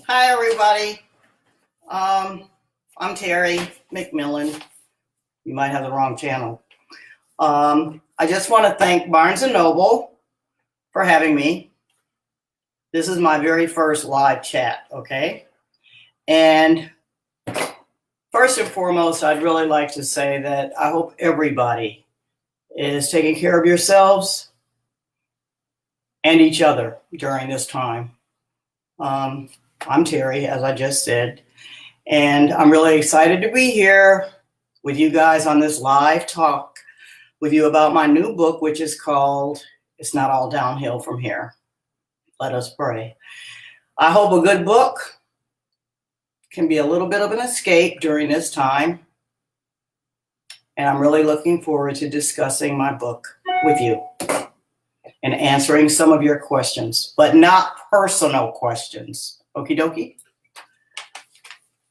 Hi, everybody. I'm Terry McMillan. You might have the wrong channel. I just want to thank Barnes & Noble for having me. This is my very first live chat, okay? And first and foremost, I'd really like to say that I hope everybody is taking care of yourselves and each other during this time. I'm Terry, as I just said, and I'm really excited to be here with you guys on this live talk with you about my new book, which is called It's Not All Downhill From Here. Let us pray. I hope a good book can be a little bit of an escape during this time, and I'm really looking forward to discussing my book with you and answering some of your questions, but not personal questions. Okie dokie.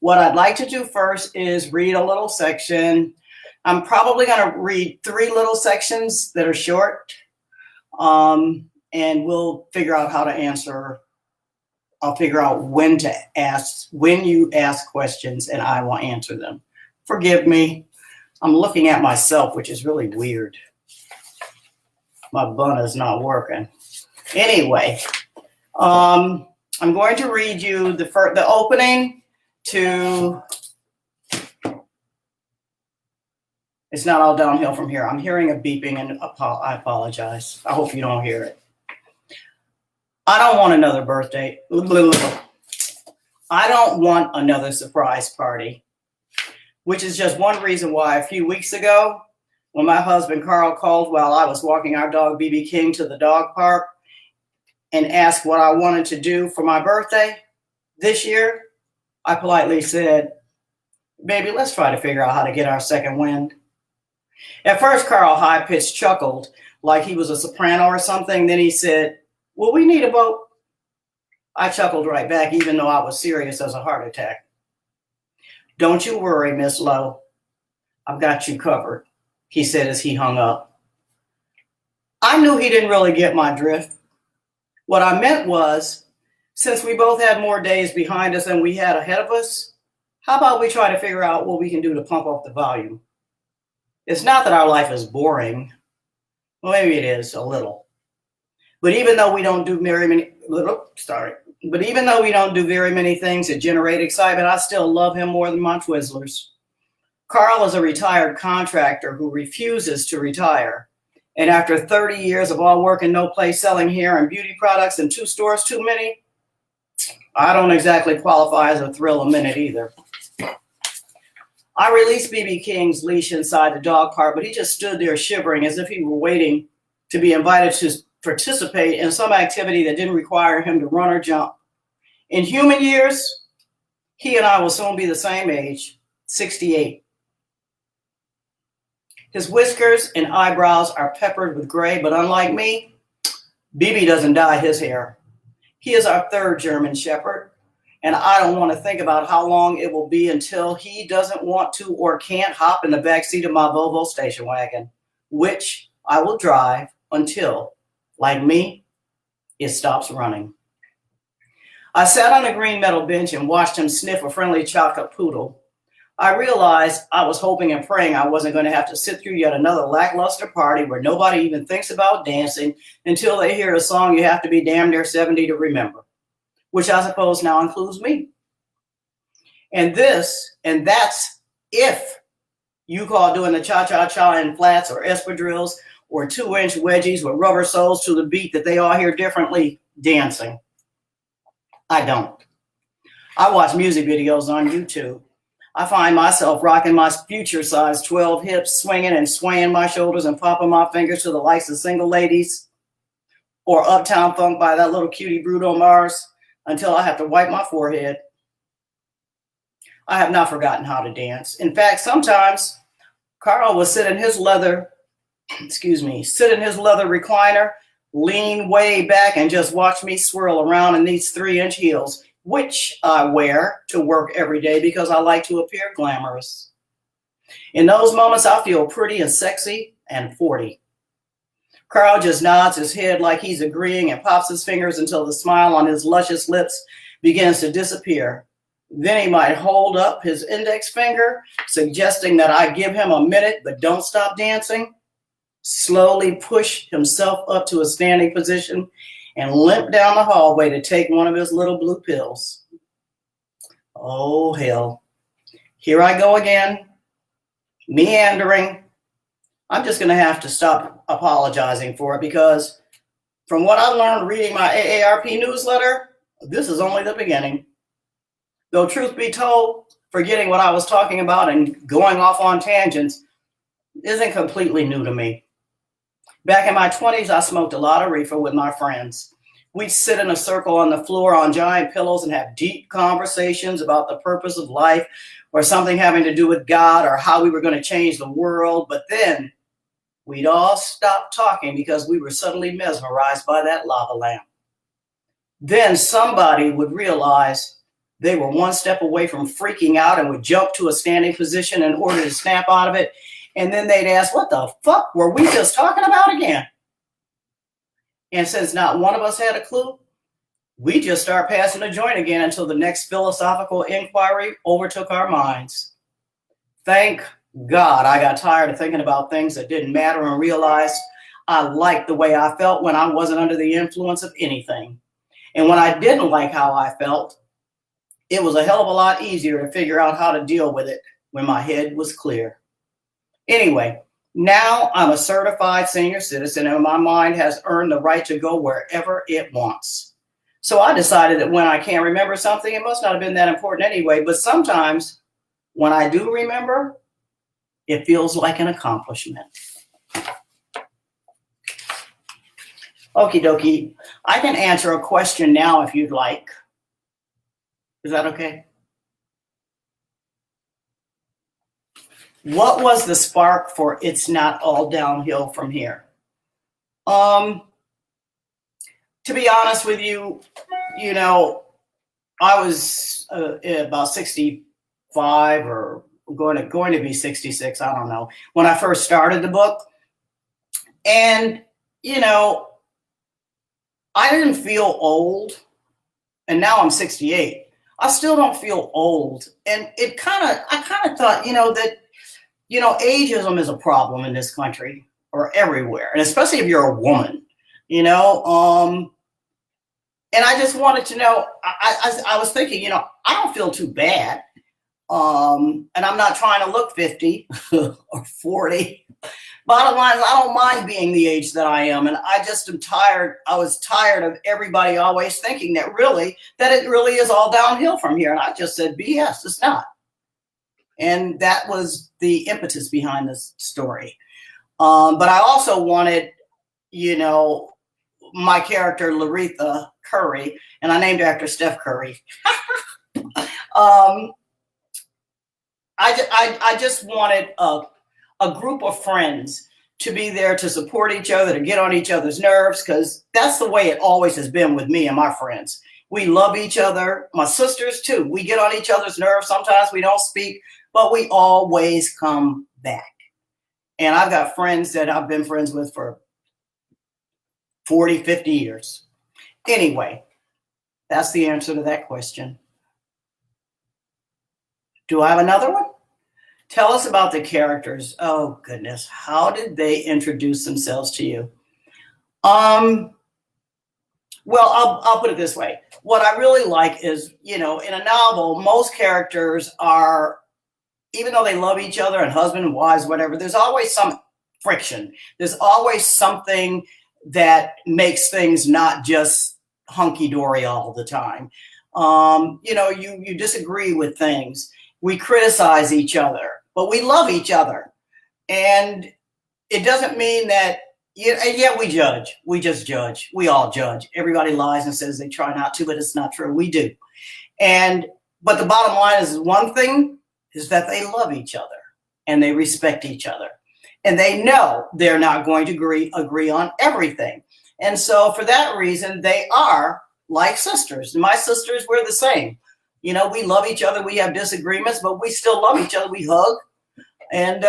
What I'd like to do first is read a little section. I'm probably going to read 3 little sections that are short, and we'll figure out how to answer. I'll figure out when you ask questions, and I will answer them. Forgive me. I'm looking at myself, which is really weird. My bun is not working. Anyway, I'm going to read you the opening to It's Not All Downhill From Here. I'm hearing a beeping, and I apologize. I hope you don't hear it. I don't want another birthday. I don't want another surprise party, which is just one reason why a few weeks ago, when my husband Carl called while I was walking our dog BB King to the dog park and asked what I wanted to do for my birthday this year, I politely said, "Baby, let's try to figure out how to get our second wind." At first, Carl high-pitched chuckled like he was a soprano or something. Then he said, "Well, we need a boat." I chuckled right back, even though I was serious as a heart attack. "Don't you worry, Miss Lowe. I've got you covered," he said as he hung up. I knew he didn't really get my drift. What I meant was, since we both had more days behind us than we had ahead of us, how about we try to figure out what we can do to pump up the volume? It's not that our life is boring. Well, maybe it is a little. But even though we don't do very many things that generate excitement, I still love him more than my Twizzlers. Carl is a retired contractor who refuses to retire. And after 30 years of all work and no play selling hair and beauty products and 2 stores too many, I don't exactly qualify as a thrill a minute either. I released BB King's leash inside the dog park, but he just stood there shivering as if he were waiting to be invited to participate in some activity that didn't require him to run or jump. In human years, he and I will soon be the same age, 68. His whiskers and eyebrows are peppered with gray, but unlike me, BB doesn't dye his hair. He is our 3rd German Shepherd, and I don't want to think about how long it will be until he doesn't want to or can't hop in the backseat of my Volvo station wagon, which I will drive until, like me, it stops running. I sat on a green metal bench and watched him sniff a friendly chocolate poodle. I realized I was hoping and praying I wasn't going to have to sit through yet another lackluster party where nobody even thinks about dancing until they hear a song you have to be damn near 70 to remember, which I suppose now includes me. And that's if you call doing the cha-cha-cha in flats or espadrilles or 2-inch wedgies with rubber soles to the beat that they all hear differently dancing. I don't. I watch music videos on YouTube. I find myself rocking my future size 12 hips, swinging and swaying my shoulders and popping my fingers to the likes of Single Ladies or Uptown Funk by that little cutie Bruno Mars until I have to wipe my forehead. I have not forgotten how to dance. In fact, sometimes Carl will sit in his leather recliner, lean way back and just watch me swirl around in these 3-inch heels, which I wear to work every day because I like to appear glamorous. In those moments, I feel pretty and sexy and 40. Carl just nods his head like he's agreeing and pops his fingers until the smile on his luscious lips begins to disappear. Then he might hold up his index finger, suggesting that I give him a minute, but don't stop dancing. Slowly push himself up to a standing position and limp down the hallway to take one of his little blue pills. Oh, hell. Here I go again, meandering. I'm just going to have to stop apologizing for it because from what I learned reading my AARP newsletter, this is only the beginning. Though truth be told, forgetting what I was talking about and going off on tangents isn't completely new to me. Back in my 20s, I smoked a lot of reefer with my friends. We'd sit in a circle on the floor on giant pillows and have deep conversations about the purpose of life or something having to do with God or how we were going to change the world. But then we'd all stop talking because we were suddenly mesmerized by that lava lamp. Then somebody would realize they were one step away from freaking out and would jump to a standing position in order to snap out of it. And then they'd ask, what the fuck were we just talking about again? And since not one of us had a clue, we just start passing the joint again until the next philosophical inquiry overtook our minds. Thank God I got tired of thinking about things that didn't matter and realized I liked the way I felt when I wasn't under the influence of anything. And when I didn't like how I felt, it was a hell of a lot easier to figure out how to deal with it when my head was clear. Anyway, now I'm a certified senior citizen and my mind has earned the right to go wherever it wants. So I decided that when I can't remember something, it must not have been that important anyway. But sometimes when I do remember, it feels like an accomplishment. Okie dokie. I can answer a question now if you'd like. Is that okay? What was the spark for It's Not All Downhill From Here? To be honest with you, I was about 65 or going to be 66, I don't know, when I first started the book. And, I didn't feel old. And now I'm 68. I still don't feel old. And I kind of thought, that ageism is a problem in this country or everywhere, and especially if you're a woman, and I just wanted to know, I was thinking, I don't feel too bad. And I'm not trying to look 50 or 40. Bottom line is I don't mind being the age that I am. And I just am tired. I was tired of everybody always thinking that it really is all downhill from here. And I just said, BS, it's not. And that was the impetus behind this story. But I also wanted, my character, Loretha Curry, and I named her after Steph Curry. I just wanted a group of friends to be there to support each other, to get on each other's nerves, because that's the way it always has been with me and my friends. We love each other. My sisters, too. We get on each other's nerves. Sometimes we don't speak, but we always come back. And I've got friends that I've been friends with for 40, 50 years. Anyway, that's the answer to that question. Do I have another one? Tell us about the characters. Oh, goodness. How did they introduce themselves to you? Well, I'll put it this way. What I really like is, in a novel, most characters are, even though they love each other and husband and wives, whatever, there's always some friction. There's always something that makes things not just hunky-dory all the time. You disagree with things. We criticize each other, but we love each other. And it doesn't mean that, we judge. We just judge. We all judge. Everybody lies and says they try not to, but it's not true. We do. But the bottom line is one thing is that they love each other and they respect each other. And they know they're not going to agree on everything. And so for that reason, they are like sisters. My sisters, we're the same. We love each other. We have disagreements, but we still love each other. We hug. And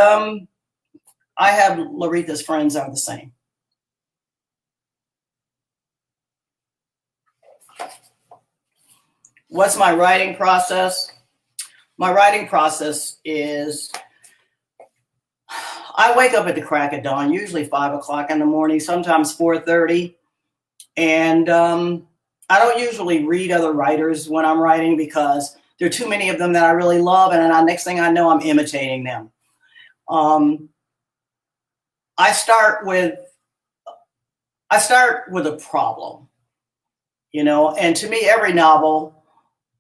I have Loretha's friends are the same. What's my writing process? My writing process is I wake up at the crack of dawn, usually 5 o'clock in the morning, sometimes 4:30. And I don't usually read other writers when I'm writing because there are too many of them that I really love. And then next thing I know, I'm imitating them. I start with a problem, and to me, every novel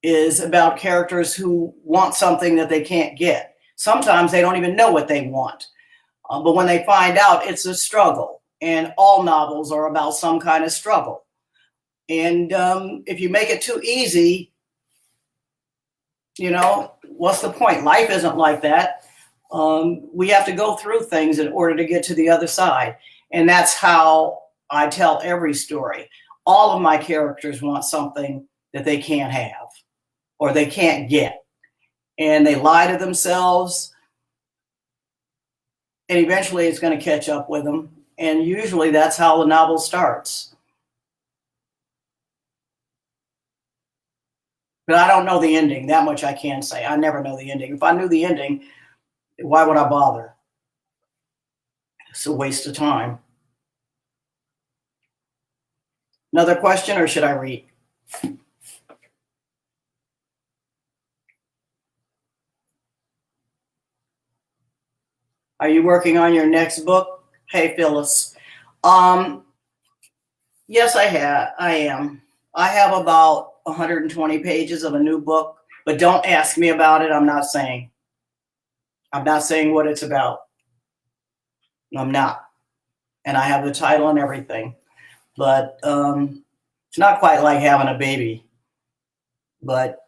is about characters who want something that they can't get. Sometimes they don't even know what they want. But when they find out, it's a struggle. And all novels are about some kind of struggle. And if you make it too easy, what's the point? Life isn't like that. We have to go through things in order to get to the other side. And that's how I tell every story. All of my characters want something that they can't have or they can't get. And they lie to themselves. And eventually it's going to catch up with them. And usually that's how the novel starts. But I don't know the ending. That much I can say. I never know the ending. If I knew the ending, why would I bother? It's a waste of time. Another question, or should I read? Are you working on your next book? Hey, Phyllis. Yes, I am. I have about 120 pages of a new book, but don't ask me about it. I'm not saying what it's about. I'm not. And I have the title and everything. But it's not quite like having a baby. But,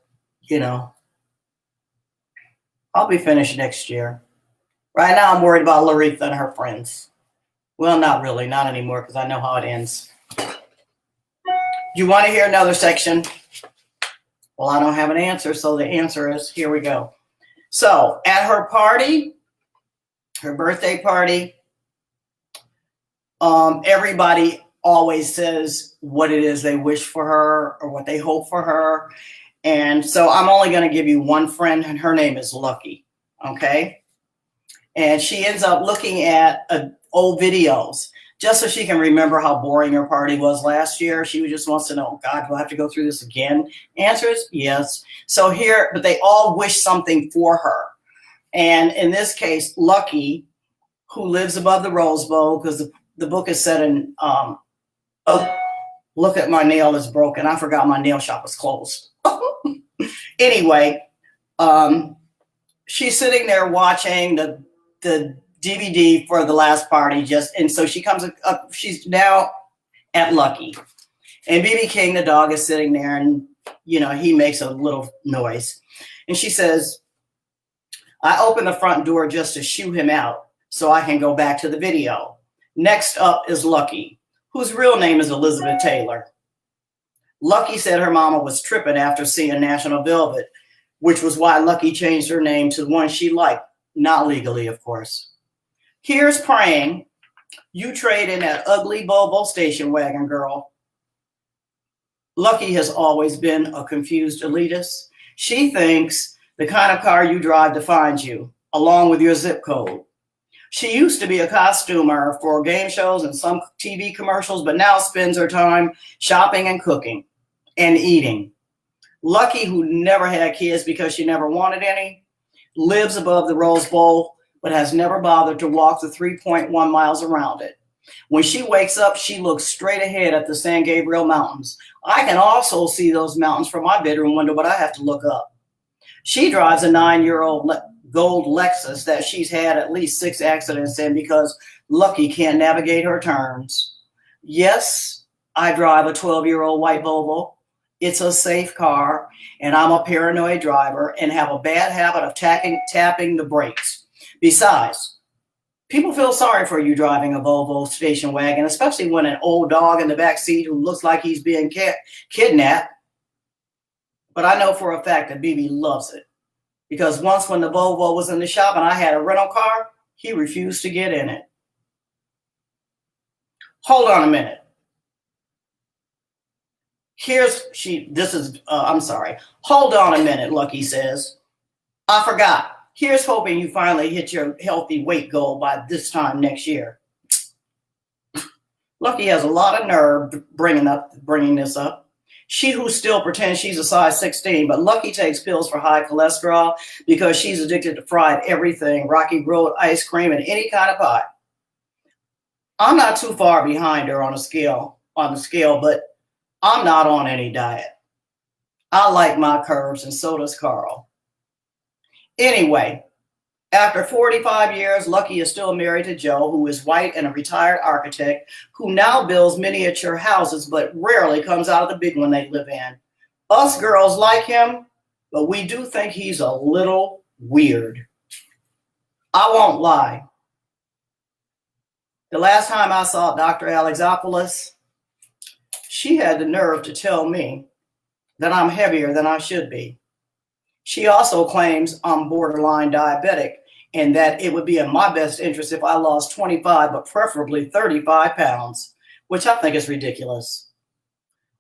I'll be finished next year. Right now, I'm worried about Loretha and her friends. Well, not really. Not anymore, because I know how it ends. You want to hear another section? Well, I don't have an answer, so the answer is, here we go. So, at her party, her birthday party, everybody always says what it is they wish for her or what they hope for her. And so I'm only going to give you one friend, and her name is Lucky, okay? And she ends up looking at old videos just so she can remember how boring her party was last year. She just wants to know, God, do I have to go through this again? Answer is yes. So here, but they all wish something for her. And in this case, Lucky, who lives above the Rose Bowl, because the book is set in, look at my nail is broken. I forgot my nail shop was closed. Anyway, she's sitting there watching the DVD for the last party, and so she comes up, she's now at Lucky. And BB King, the dog, is sitting there, and, he makes a little noise. And she says, I open the front door just to shoo him out so I can go back to the video. Next up is Lucky, whose real name is Elizabeth Taylor. Lucky said her mama was tripping after seeing National Velvet, which was why Lucky changed her name to the one she liked, not legally, of course. Here's praying you trade in that ugly Volvo station wagon, girl. Lucky has always been a confused elitist. She thinks the kind of car you drive defines you, along with your zip code. She used to be a costumer for game shows and some TV commercials, but now spends her time shopping and cooking and eating. Lucky, who never had kids because she never wanted any, lives above the Rose Bowl, but has never bothered to walk the 3.1 miles around it. When she wakes up, she looks straight ahead at the San Gabriel Mountains. I can also see those mountains from my bedroom window, but I have to look up. She drives a 9-year-old gold Lexus that she's had at least 6 accidents in because Lucky can't navigate her turns. Yes, I drive a 12-year-old white Volvo. It's a safe car, and I'm a paranoid driver and have a bad habit of tapping the brakes. Besides, people feel sorry for you driving a Volvo station wagon, especially when an old dog in the back seat who looks like he's being kidnapped. But I know for a fact that BB loves it, because once when the Volvo was in the shop and I had a rental car, he refused to get in it. Hold on a minute. I'm sorry. Hold on a minute, Lucky says. I forgot. Here's hoping you finally hit your healthy weight goal by this time next year. Lucky has a lot of nerve bringing this up. She who still pretends she's a size 16, but Lucky takes pills for high cholesterol because she's addicted to fried everything, Rocky Road ice cream, and any kind of pie. I'm not too far behind her on the scale, but I'm not on any diet. I like my curves, and so does Carl. Anyway, after 45 years, Lucky is still married to Joe, who is white and a retired architect who now builds miniature houses, but rarely comes out of the big one they live in. Us girls like him, but we do think he's a little weird. I won't lie. The last time I saw Dr. Alexopoulos, she had the nerve to tell me that I'm heavier than I should be. She also claims I'm borderline diabetic and that it would be in my best interest if I lost 25, but preferably 35 pounds, which I think is ridiculous.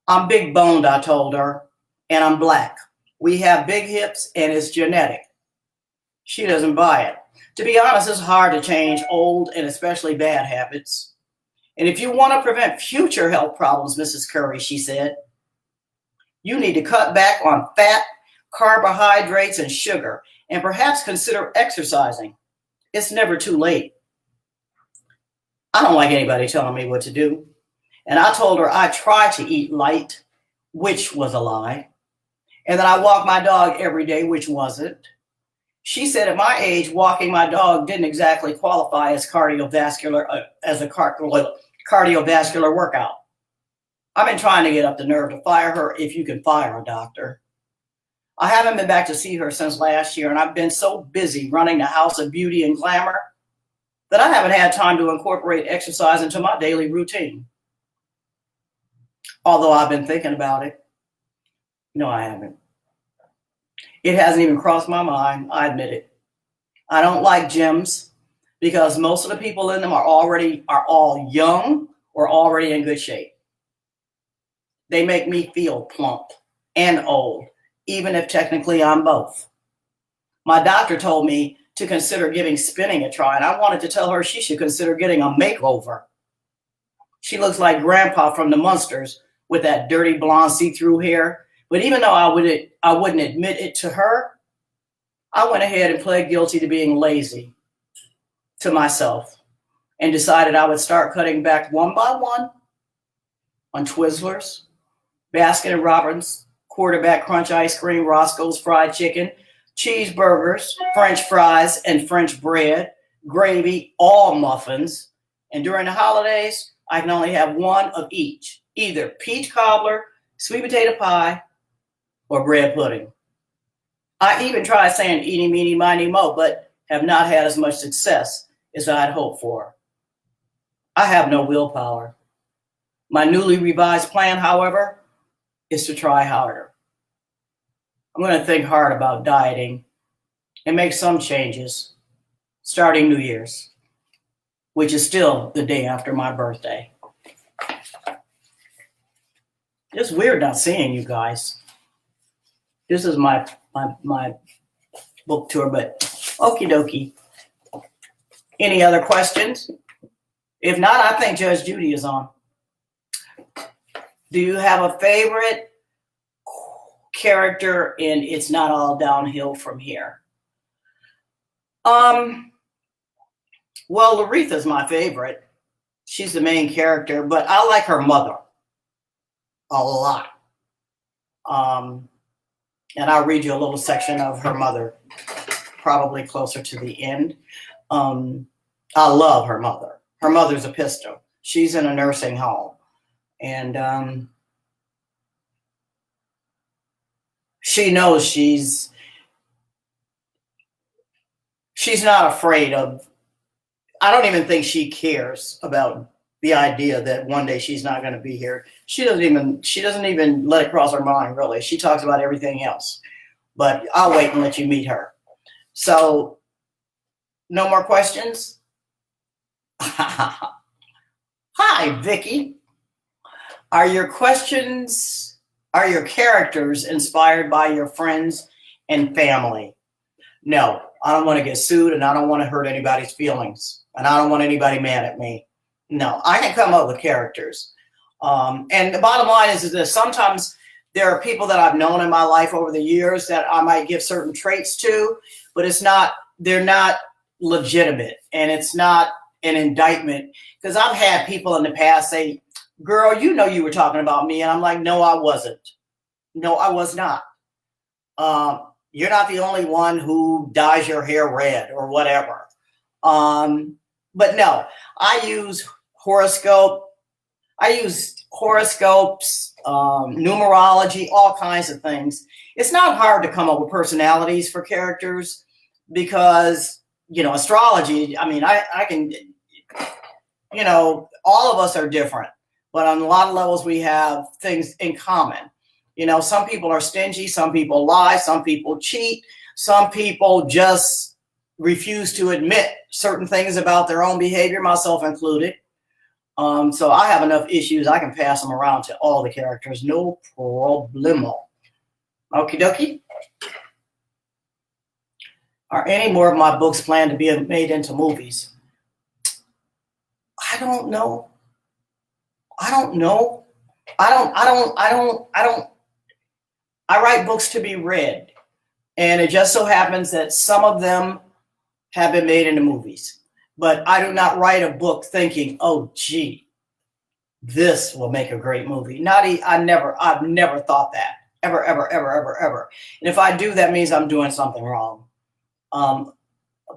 I'm big boned, I told her, and I'm black. We have big hips and it's genetic. She doesn't buy it. To be honest, it's hard to change old and especially bad habits. And if you want to prevent future health problems, Mrs. Curry, she said, you need to cut back on fat, carbohydrates, and sugar, and perhaps consider exercising. It's never too late. I don't like anybody telling me what to do. And I told her I try to eat light, which was a lie. And that I walk my dog every day, which wasn't. She said at my age, walking my dog didn't exactly qualify as a cardiovascular workout. I've been trying to get up the nerve to fire her, if you can fire a doctor. I haven't been back to see her since last year, and I've been so busy running the house of beauty and glamour that I haven't had time to incorporate exercise into my daily routine. Although I've been thinking about it. No, I haven't. It hasn't even crossed my mind, I admit it. I don't like gyms because most of the people in them are all young or already in good shape. They make me feel plump and old, even if technically I'm both. My doctor told me to consider giving spinning a try, and I wanted to tell her she should consider getting a makeover. She looks like Grandpa from the Munsters with that dirty blonde see-through hair. But even though I wouldn't admit it to her, I went ahead and pled guilty to being lazy to myself and decided I would start cutting back one by one on Twizzlers, Baskin & Robbins, Quarterback Crunch ice cream, Roscoe's fried chicken, cheeseburgers, French fries, and French bread, gravy, all muffins. And during the holidays, I can only have one of each, either peach cobbler, sweet potato pie, or bread pudding. I even tried saying eeny, meeny, miny, mo, but have not had as much success as I'd hoped for. I have no willpower. My newly revised plan, however, is to try harder. I'm going to think hard about dieting and make some changes starting New Year's, which is still the day after my birthday. It's weird not seeing you guys. This is my book tour, but okie dokie. Any other questions? If not, I think Judge Judy is on. Do you have a favorite character in It's Not All Downhill from Here? Well, Loretha's my favorite. She's the main character, but I like her mother a lot. And I'll read you a little section of her mother, probably closer to the end. I love her mother. Her mother's a pistol. She's in a nursing home. And she knows she's not afraid of, I don't even think she cares about the idea that one day she's not going to be here. She doesn't even let it cross her mind, really. She talks about everything else. But I'll wait and let you meet her. So, no more questions? Hi, Vicky. Are your questions Are your characters inspired by your friends and family? No, I don't want to get sued, and I don't want to hurt anybody's feelings, and I don't want anybody mad at me. No, I can come up with characters. And the bottom line is that sometimes there are people that I've known in my life over the years that I might give certain traits to, but they're not legitimate, and it's not an indictment, because I've had people in the past say, girl, you know you were talking about me. And I'm like, no, I wasn't. No, I was not. You're not the only one who dyes your hair red or whatever. But no, I use horoscopes, numerology, all kinds of things. It's not hard to come up with personalities for characters because, astrology, I mean, I can, all of us are different, but on a lot of levels, we have things in common. Some people are stingy, some people lie, some people cheat, some people just refuse to admit certain things about their own behavior, myself included. So I have enough issues, I can pass them around to all the characters, no problemo. Okie dokie. Are any more of my books planned to be made into movies? I don't know. I write books to be read, and it just so happens that some of them have been made into movies. But I do not write a book thinking, oh, gee, this will make a great movie. I've never thought that. Ever, ever, ever, ever, ever. And if I do, that means I'm doing something wrong. But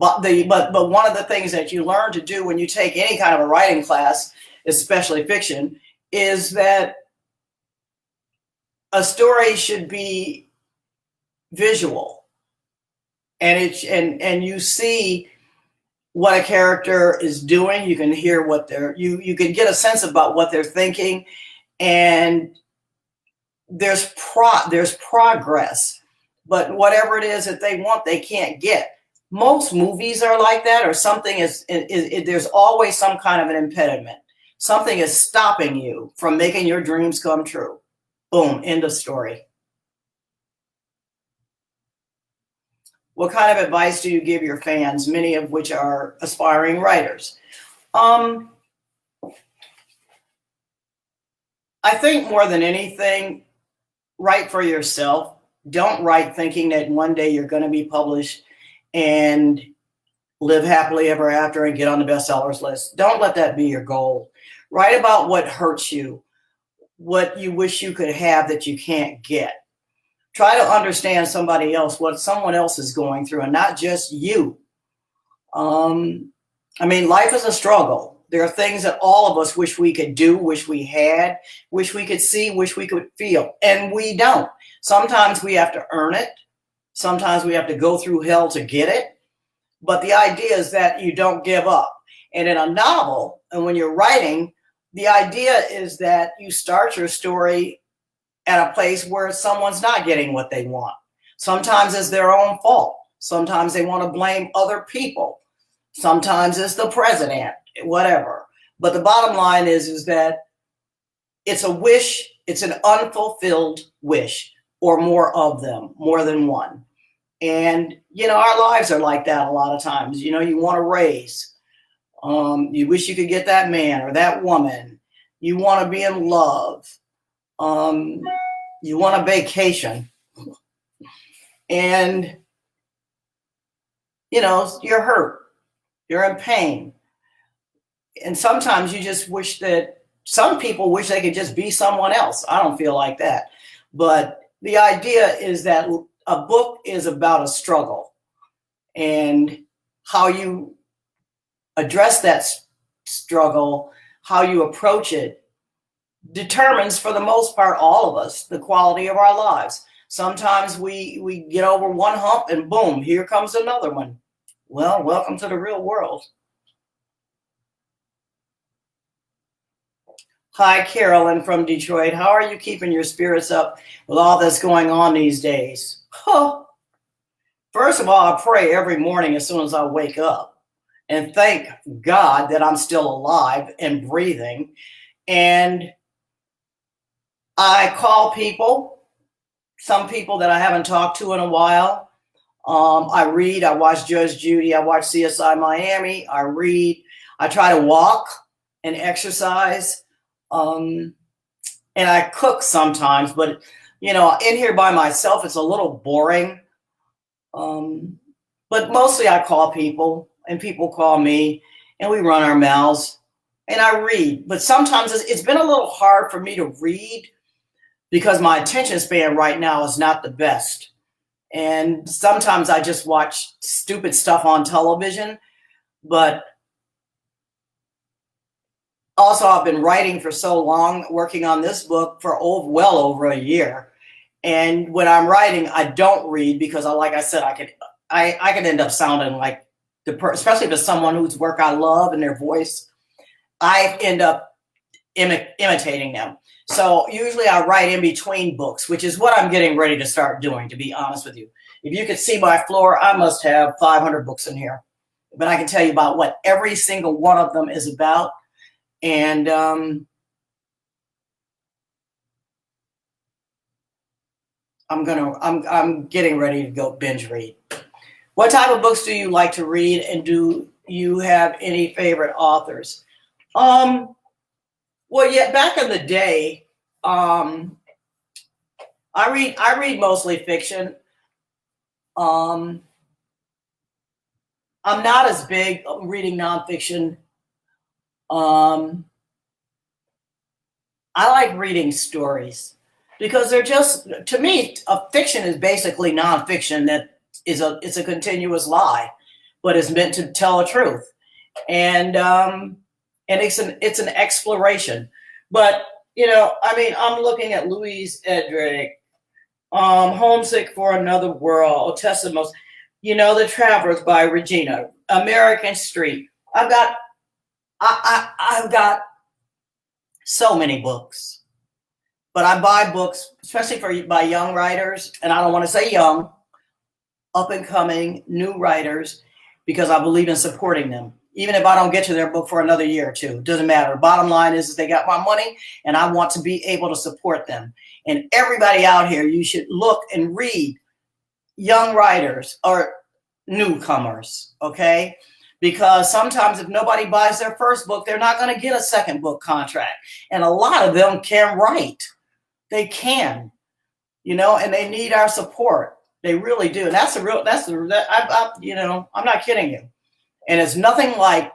one of the things that you learn to do when you take any kind of a writing class, especially fiction, is that a story should be visual, and you see what a character is doing. You can hear what you can get a sense about what they're thinking, and there's progress. But whatever it is that they want, they can't get. Most movies are like that, or something there's always some kind of an impediment. Something is stopping you from making your dreams come true. Boom, end of story. What kind of advice do you give your fans, many of which are aspiring writers? I think more than anything, write for yourself. Don't write thinking that one day you're going to be published and live happily ever after and get on the bestsellers list. Don't let that be your goal. Write about what hurts you, what you wish you could have that you can't get. Try to understand somebody else, what someone else is going through, and not just you. Life is a struggle. There are things that all of us wish we could do, wish we had, wish we could see, wish we could feel, and we don't. Sometimes we have to earn it. Sometimes we have to go through hell to get it. But the idea is that you don't give up. And in a novel, and when you're writing, the idea is that you start your story at a place where someone's not getting what they want. Sometimes it's their own fault. Sometimes they want to blame other people. Sometimes it's the president, whatever. But the bottom line is that it's a wish, it's an unfulfilled wish, or more of them, more than one. And, our lives are like that a lot of times. You want to raise. You wish you could get that man or that woman. You want to be in love. You want a vacation. And, you're hurt. You're in pain. And sometimes you just wish that some people wish they could just be someone else. I don't feel like that. But the idea is that a book is about a struggle, and how you address that struggle, how you approach it, determines, for the most part, all of us, the quality of our lives. Sometimes we get over one hump and boom, here comes another one. Well, welcome to the real world. Hi, Carolyn from Detroit. How are you keeping your spirits up with all that's going on these days? Huh. First of all, I pray every morning as soon as I wake up and thank God that I'm still alive and breathing. And I call people, some people that I haven't talked to in a while. I read, I watch Judge Judy, I watch CSI Miami, I read, I try to walk and exercise, and I cook sometimes, but you know, in here by myself, it's a little boring. But mostly I call people and people call me and we run our mouths and I read. But sometimes it's been a little hard for me to read because my attention span right now is not the best. And sometimes I just watch stupid stuff on television. But also I've been writing for so long, working on this book for well over a year. And when I'm writing, I don't read because, like I said, I could end up sounding like especially if it's someone whose work I love and their voice, I end up imitating them. So usually I write in between books, which is what I'm getting ready to start doing, to be honest with you. If you could see my floor, I must have 500 books in here. But I can tell you about what every single one of them is about. And I'm getting ready to go binge read. What type of books do you like to read, and do you have any favorite authors? Well, yeah, back in the day, I read mostly fiction. I'm not as big reading nonfiction. I like reading stories because they're just, to me, a fiction is basically nonfiction that it's a continuous lie, but it's meant to tell a truth. And it's an exploration. But, you know, I mean, I'm looking at Louise Erdrich, Homesick for Another World, Testimonies, you know, The Travelers by Regina, American Street. I've got so many books, but I buy books, especially by young writers. And I don't want to say young, up and coming new writers, because I believe in supporting them. Even if I don't get to their book for another year or two, it doesn't matter. Bottom line is they got my money and I want to be able to support them. And everybody out here, you should look and read young writers or newcomers, okay? Because sometimes if nobody buys their first book, they're not going to get a second book contract. And a lot of them can write. They can, you know, and they need our support. They really do. And you know, I'm not kidding you. And it's nothing like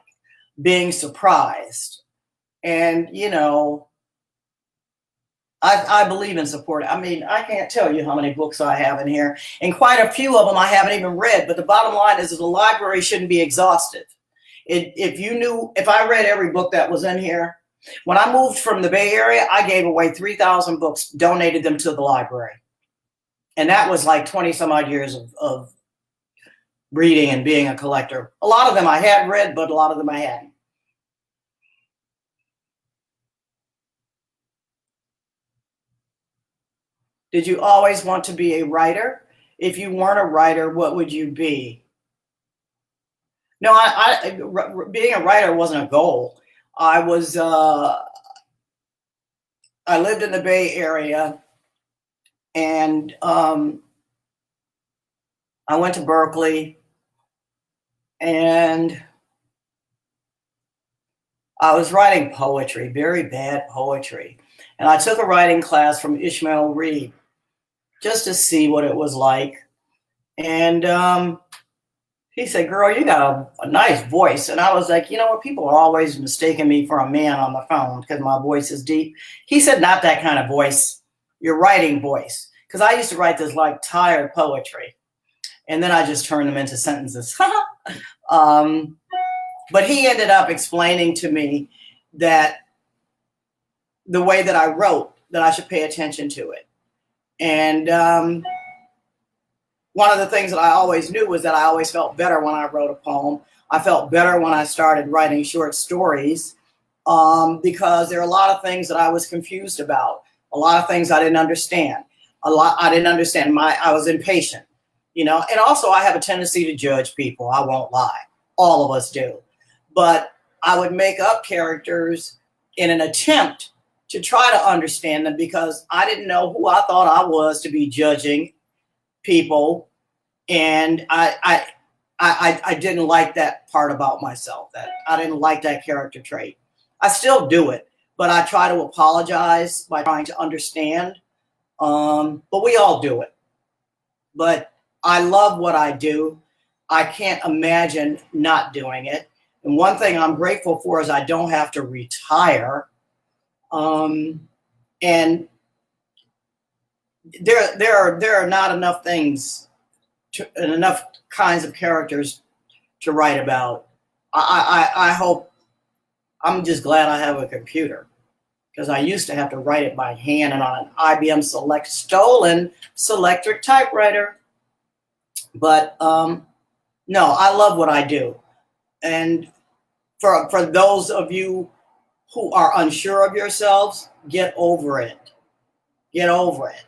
being surprised. And, you know, I believe in support. I mean, I can't tell you how many books I have in here. And quite a few of them I haven't even read. But the bottom line is that the library shouldn't be exhaustive. If I read every book that was in here, when I moved from the Bay Area, I gave away 3,000 books, donated them to the library. And that was like 20 some odd years of reading and being a collector. A lot of them I had read, but a lot of them I hadn't. Did you always want to be a writer? If you weren't a writer, what would you be? No, being a writer wasn't a goal. I lived in the Bay Area, and I went to Berkeley, and I was writing poetry, very bad poetry. And I took a writing class from Ishmael Reed just to see what it was like. And he said, "Girl, you got a nice voice." And I was like, you know what? People are always mistaking me for a man on the phone because my voice is deep. He said, "Not that kind of voice, your writing voice." Because I used to write this like tired poetry. And then I just turned them into sentences. But he ended up explaining to me that the way that I wrote, that I should pay attention to it. And one of the things that I always knew was that I always felt better when I wrote a poem. I felt better when I started writing short stories because there are a lot of things that I was confused about, a lot of things I didn't understand. I was impatient, you know, and also I have a tendency to judge people. I won't lie. All of us do. But I would make up characters in an attempt to try to understand them, because I didn't know who I thought I was to be judging people. And I didn't like that part about myself, that I didn't like that character trait. I still do it, but I try to apologize by trying to understand. But we all do it. But I love what I do. I can't imagine not doing it. And one thing I'm grateful for is I don't have to retire. And there are not enough things and enough kinds of characters to write about. I hope, I'm just glad I have a computer, because I used to have to write it by hand and on an IBM stolen Selectric typewriter. But no, I love what I do. And for those of you who are unsure of yourselves, get over it. Get over it.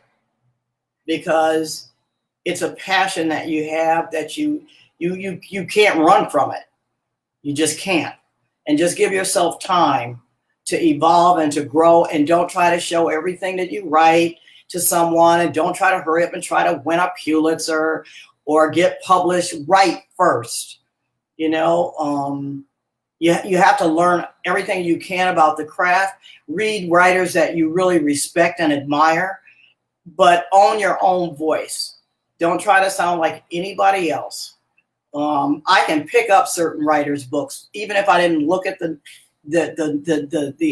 Because it's a passion that you have that you can't run from it. You just can't. And just give yourself time to evolve and to grow, and don't try to show everything that you write to someone, and don't try to hurry up and try to win a Pulitzer or get published. Write first. You know, you have to learn everything you can about the craft. Read writers that you really respect and admire, but own your own voice. Don't try to sound like anybody else. I can pick up certain writers' books, even if I didn't look at the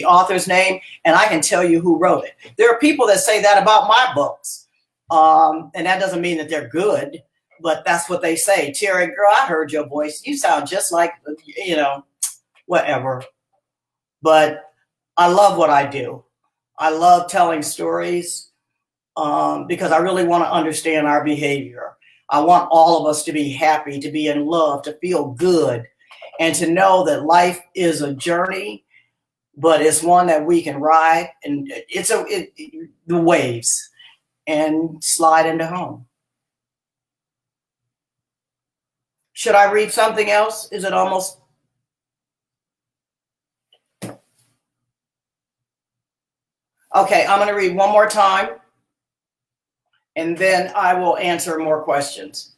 author's name, and I can tell you who wrote it. There are people that say that about my books, and that doesn't mean that they're good, but that's what they say. Terry, girl, I heard your voice. You sound just like, you know, whatever. But I love what I do. I love telling stories because I really want to understand our behavior. I want all of us to be happy, to be in love, to feel good, and to know that life is a journey, but it's one that we can ride, and it's the waves, and slide into home. Should I read something else? Is it almost? Okay, I'm going to read one more time, and then I will answer more questions.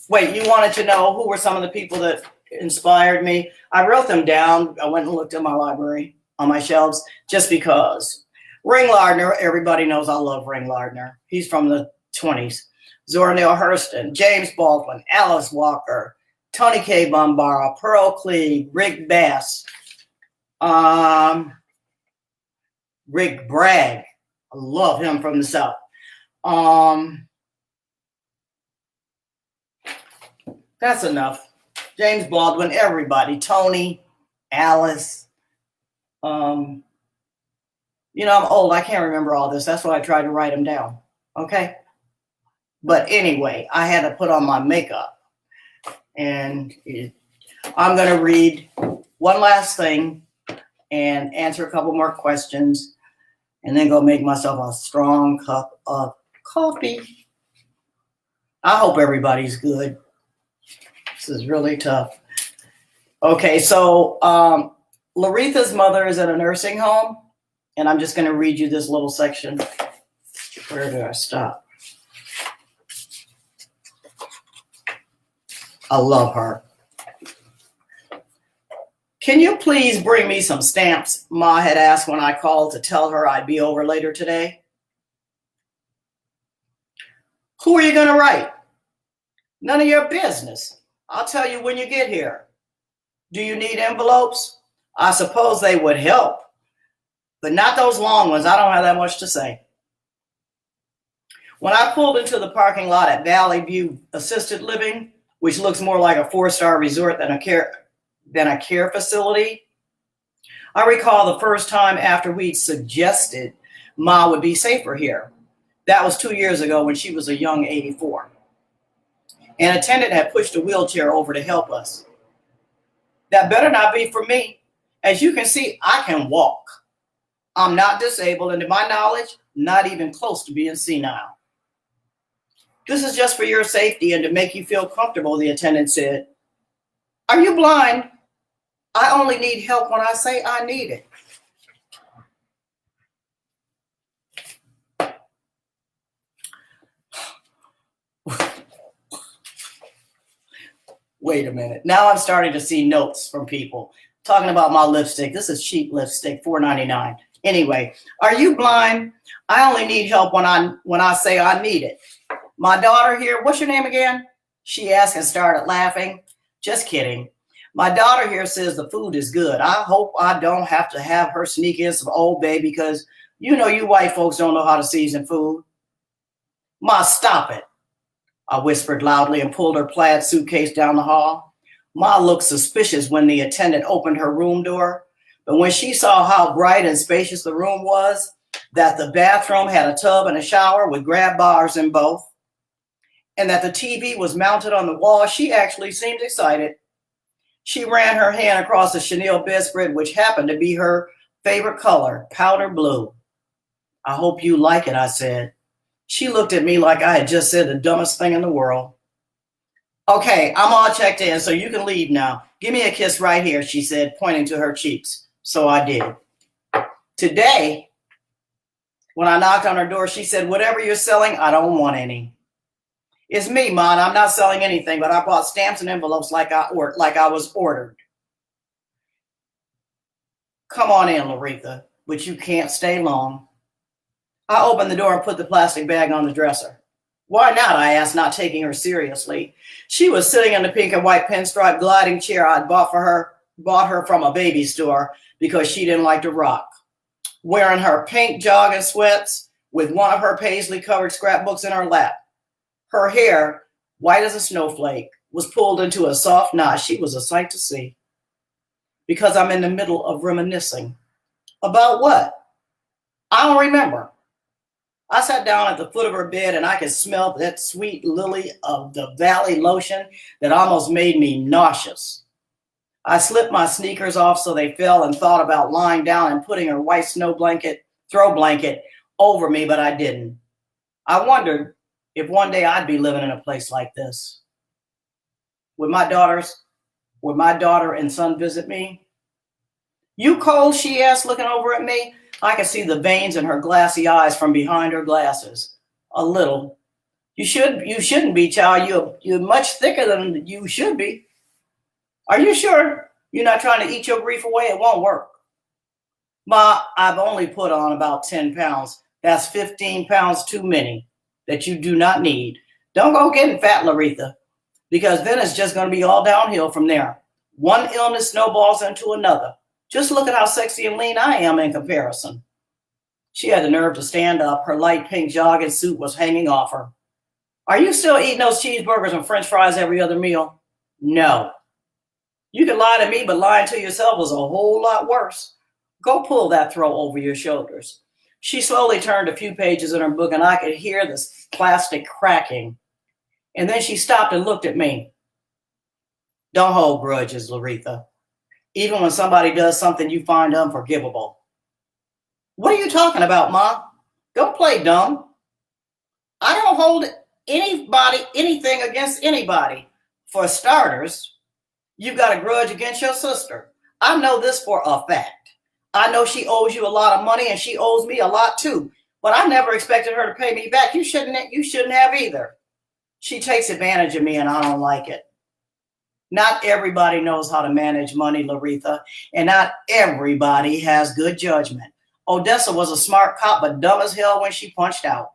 Wait, you wanted to know who were some of the people that inspired me? I wrote them down. I went and looked in my library on my shelves just because. Ring Lardner, everybody knows I love Ring Lardner. He's from the 20s. Zora Neale Hurston, James Baldwin, Alice Walker, Tony K. Bambara, Pearl Cleage, Rick Bass, Rick Bragg. I love him from the South. That's enough. James Baldwin, everybody. Tony, Alice. You know, I'm old. I can't remember all this. That's why I tried to write them down. Okay? But anyway, I had to put on my makeup. And I'm going to read one last thing and answer a couple more questions, and then go make myself a strong cup of coffee. I hope everybody's good. This is really tough. Okay, so Loretha's mother is at a nursing home, and I'm just going to read you this little section. Where do I stop? I love her. Can you please bring me some stamps? Ma had asked when I called to tell her I'd be over later today. Who are you going to write? None of your business. I'll tell you when you get here. Do you need envelopes? I suppose they would help, but not those long ones. I don't have that much to say. When I pulled into the parking lot at Valley View Assisted Living, which looks more like a 4-star resort than a care facility, I recall the first time after we'd suggested Ma would be safer here. That was 2 years ago when she was a young 84. An attendant had pushed a wheelchair over to help us. That better not be for me. As you can see, I can walk. I'm not disabled, and to my knowledge, not even close to being senile. This is just for your safety and to make you feel comfortable, the attendant said. Are you blind? I only need help when I say I need it. Wait a minute. Now I'm starting to see notes from people talking about my lipstick. This is cheap lipstick, $4.99. Anyway, are you blind? I only need help when I say I need it. My daughter here, what's your name again? She asked and started laughing. Just kidding. My daughter here says the food is good. I hope I don't have to have her sneak in some Old Bay because you know you white folks don't know how to season food. Ma, stop it, I whispered loudly and pulled her plaid suitcase down the hall. Ma looked suspicious when the attendant opened her room door, but when she saw how bright and spacious the room was, that the bathroom had a tub and a shower with grab bars in both, and that the TV was mounted on the wall, she actually seemed excited. She ran her hand across the chenille bedspread, which happened to be her favorite color, powder blue. I hope you like it, I said. She looked at me like I had just said the dumbest thing in the world. Okay, I'm all checked in, so you can leave now. Give me a kiss right here, she said, pointing to her cheeks. So I did. Today, when I knocked on her door, she said, whatever you're selling, I don't want any. It's me, Mon. I'm not selling anything, but I bought stamps and envelopes like I was ordered. Come on in, Loretha, but you can't stay long. I opened the door and put the plastic bag on the dresser. Why not? I asked, not taking her seriously. She was sitting in the pink and white pinstripe gliding chair I'd bought her from a baby store because she didn't like to rock, wearing her pink jogging sweats with one of her paisley-covered scrapbooks in her lap. Her hair, white as a snowflake, was pulled into a soft knot. She was a sight to see. Because I'm in the middle of reminiscing. About what? I don't remember. I sat down at the foot of her bed and I could smell that sweet lily of the valley lotion that almost made me nauseous. I slipped my sneakers off so they fell and thought about lying down and putting her white throw blanket over me, but I didn't. I wondered if one day I'd be living in a place like this. Would my daughter and son visit me? You cold? She asked, looking over at me. I could see the veins in her glassy eyes from behind her glasses. A little. You shouldn't be, child. You're much thicker than you should be. Are you sure you're not trying to eat your grief away? It won't work. Ma, I've only put on about 10 pounds. That's 15 pounds too many that you do not need. Don't go getting fat, Loretha, because then it's just going to be all downhill from there. One illness snowballs into another. Just look at how sexy and lean I am in comparison. She had the nerve to stand up. Her light pink jogging suit was hanging off her. Are you still eating those cheeseburgers and french fries every other meal? No. You can lie to me, but lying to yourself was a whole lot worse. Go pull that throw over your shoulders. She slowly turned a few pages in her book, and I could hear the plastic cracking. And then she stopped and looked at me. Don't hold grudges, Loretha. Even when somebody does something you find unforgivable. What are you talking about, Ma? Don't play dumb. I don't hold anything against anybody. For starters, you've got a grudge against your sister. I know this for a fact. I know she owes you a lot of money and she owes me a lot too. But I never expected her to pay me back. You shouldn't have either. She takes advantage of me and I don't like it. Not everybody knows how to manage money, Loretha, and not everybody has good judgment. Odessa was a smart cop, but dumb as hell when she punched out.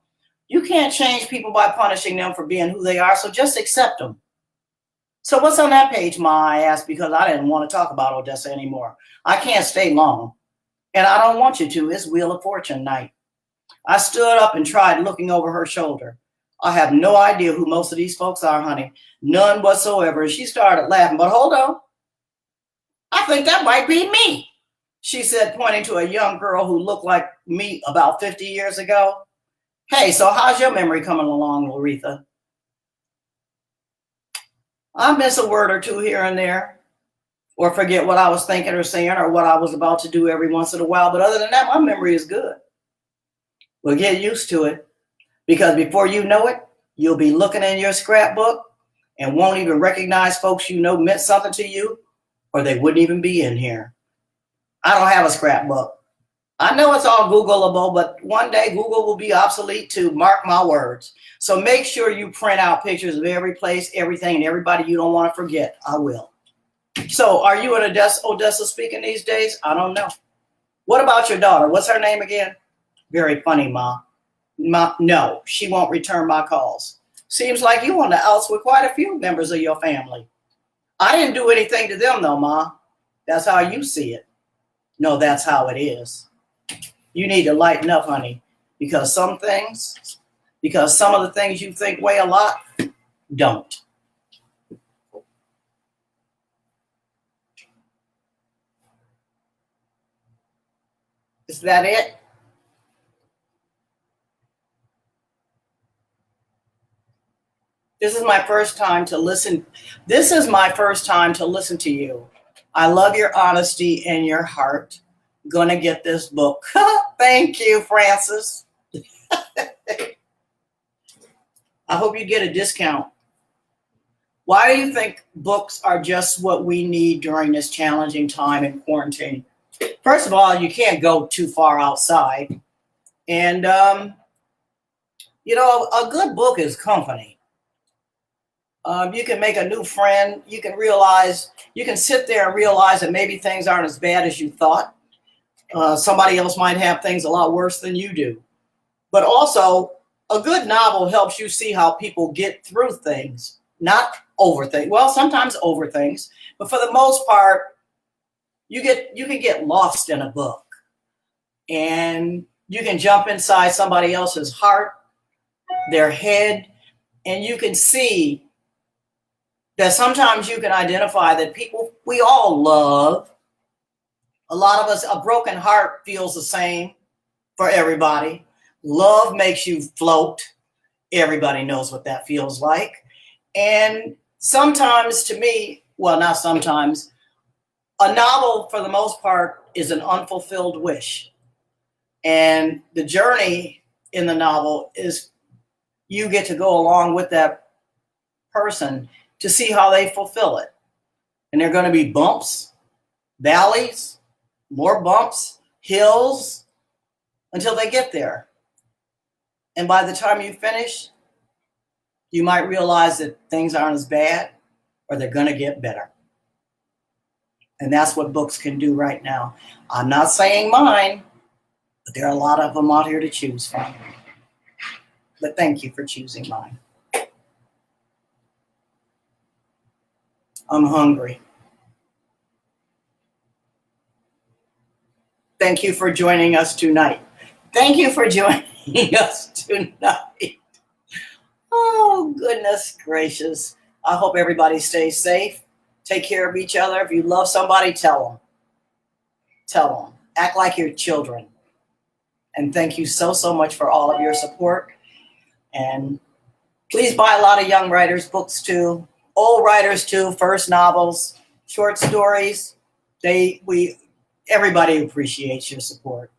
You can't change people by punishing them for being who they are, so just accept them. So what's on that page, Ma? I asked because I didn't want to talk about Odessa anymore. I can't stay long, and I don't want you to. It's Wheel of Fortune night. I stood up and tried looking over her shoulder. I have no idea who most of these folks are, honey. None whatsoever. And she started laughing. But hold on. I think that might be me, she said, pointing to a young girl who looked like me about 50 years ago. Hey, so how's your memory coming along, Loretha? I miss a word or two here and there, or forget what I was thinking or saying or what I was about to do every once in a while. But other than that, my memory is good. Well, get used to it. Because before you know it, you'll be looking in your scrapbook and won't even recognize folks you know meant something to you, or they wouldn't even be in here. I don't have a scrapbook. I know it's all Googleable, but one day Google will be obsolete too. Mark my words. So make sure you print out pictures of every place, everything, and everybody you don't want to forget. I will. So are you in Odessa speaking these days? I don't know. What about your daughter? What's her name again? Very funny, Ma. No, she won't return my calls. Seems like you on the outs with quite a few members of your family. I didn't do anything to them though, Ma. That's how you see it. No, that's how it is. You need to lighten up, honey, because some of the things you think weigh a lot, don't. Is that it? This is my first time to listen. This is my first time to listen to you. I love your honesty and your heart. Gonna get this book. Thank you, Francis. I hope you get a discount. Why do you think books are just what we need during this challenging time in quarantine? First of all, you can't go too far outside. And, you know, a good book is company. You can make a new friend. You can sit there and realize that maybe things aren't as bad as you thought. Somebody else might have things a lot worse than you do. But also, a good novel helps you see how people get through things, not over things. Well, sometimes over things, but for the most part, you can get lost in a book, and you can jump inside somebody else's heart, their head, and you can see that sometimes you can identify that people we all love. A lot of us, a broken heart feels the same for everybody. Love makes you float. Everybody knows what that feels like. And sometimes, to me, well, not sometimes, a novel for the most part is an unfulfilled wish. And the journey in the novel is you get to go along with that person to see how they fulfill it. And there are going to be bumps, valleys, more bumps, hills, until they get there. And by the time you finish, you might realize that things aren't as bad, or they're going to get better. And that's what books can do right now. I'm not saying mine, but there are a lot of them out here to choose from. But thank you for choosing mine. I'm hungry. Thank you for joining us tonight. Thank you for joining us tonight. Oh, goodness gracious. I hope everybody stays safe. Take care of each other. If you love somebody, tell them. Tell them. Act like your children. And thank you so, so much for all of your support. And please buy a lot of young writers' books too. Old writers too. First novels, short stories. Everybody appreciates your support.